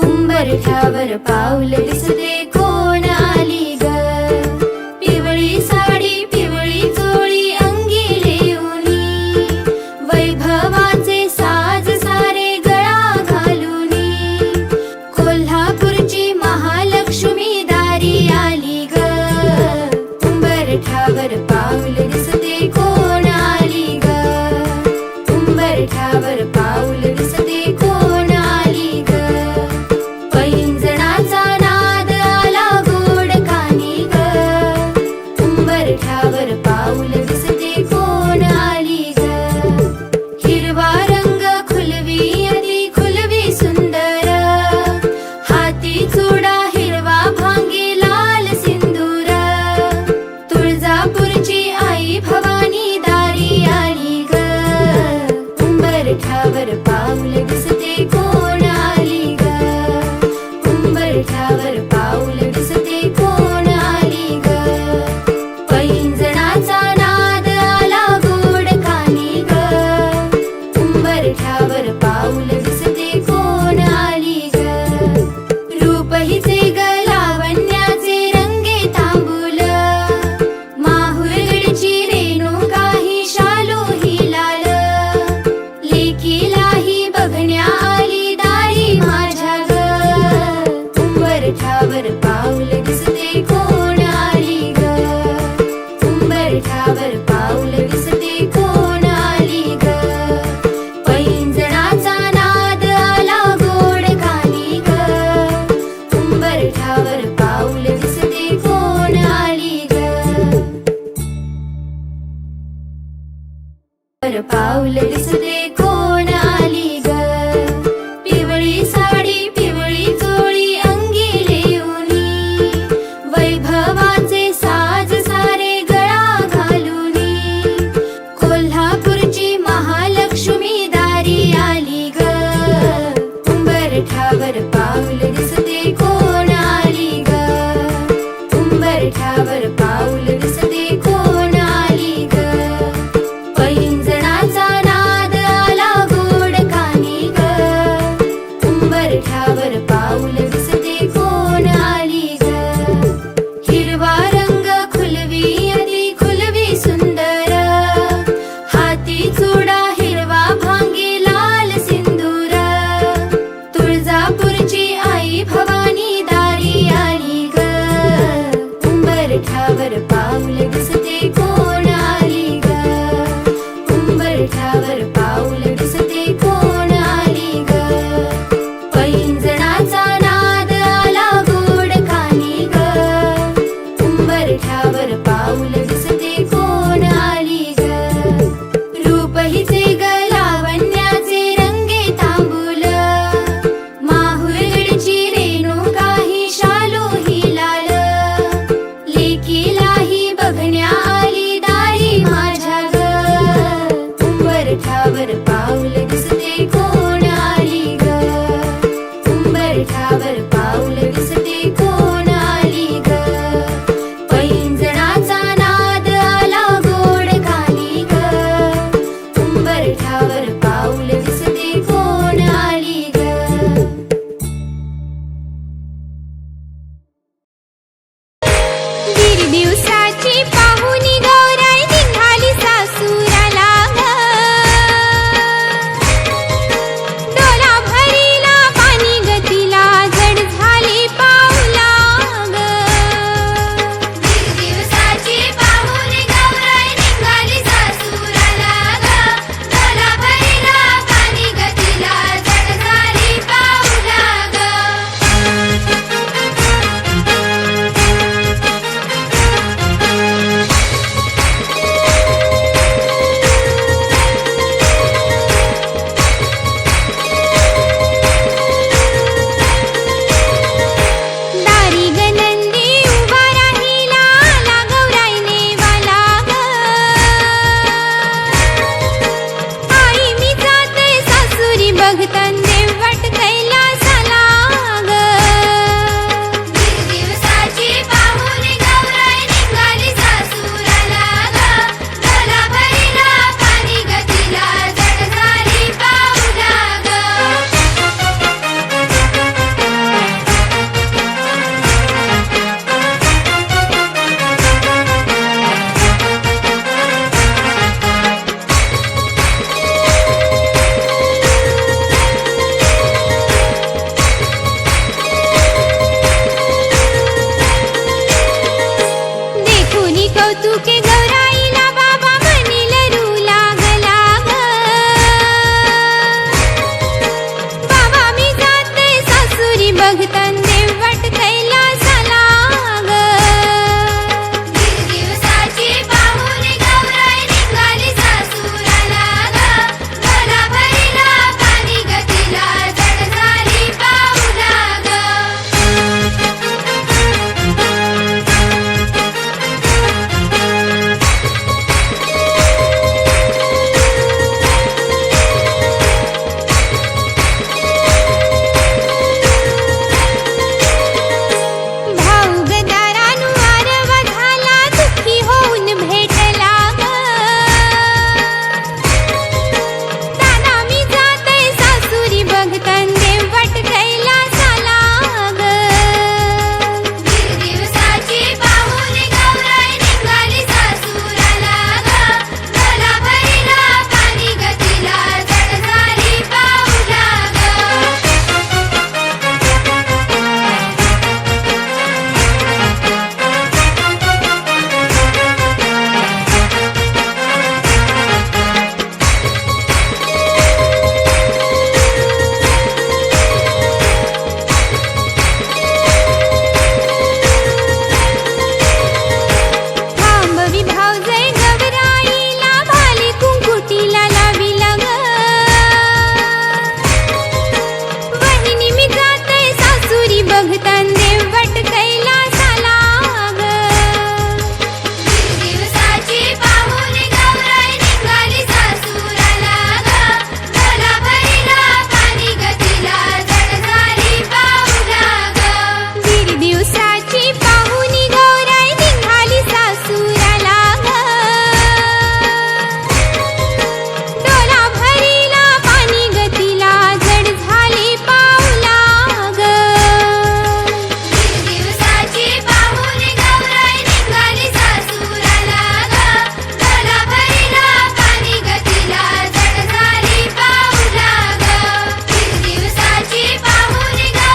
उंबरठ्यावर पाऊल दिसते कोण आली ग. पिवळी साडी पिवळी चोळी अंगी लेऊनी, वैभवाचे साज सारे गळा घालूनी, कोल्हापूरची महालक्ष्मी दारी आली ग. उंबरठ्यावर पाऊल दिसते कोण आली ग. उंबरठ्यावर पाऊल दिसते कोण आली ग. पैंजणाचा नाद आला गोड कानी ग. उंबरठ्यावर पाऊल दिसते कोण आली ग. हिरवा रंग खुलवी अति खुलवी सुंदर, हाती चुडा हिरवा भांगी लाल सिंदूर, तुळजापूरची आई भवानी दारी आली ग. उंबरठ्यावर पाऊल दिसते कोण आली ग. उंबरठ्यावर पाऊल दिसते कोण आली ग. पैंजणाचा नाद आला गोड कानी ग. उंबरठ्यावर पाऊल दिसते कोण आली ग. रूप हिचे ग लावण्याचे रंगे तांबूल, माहुरगडची रेणुका ही शालू ही लाल, लेकीलाही बघण्या आली दारी माझ्या ग. उंबरठ्यावर दिवसा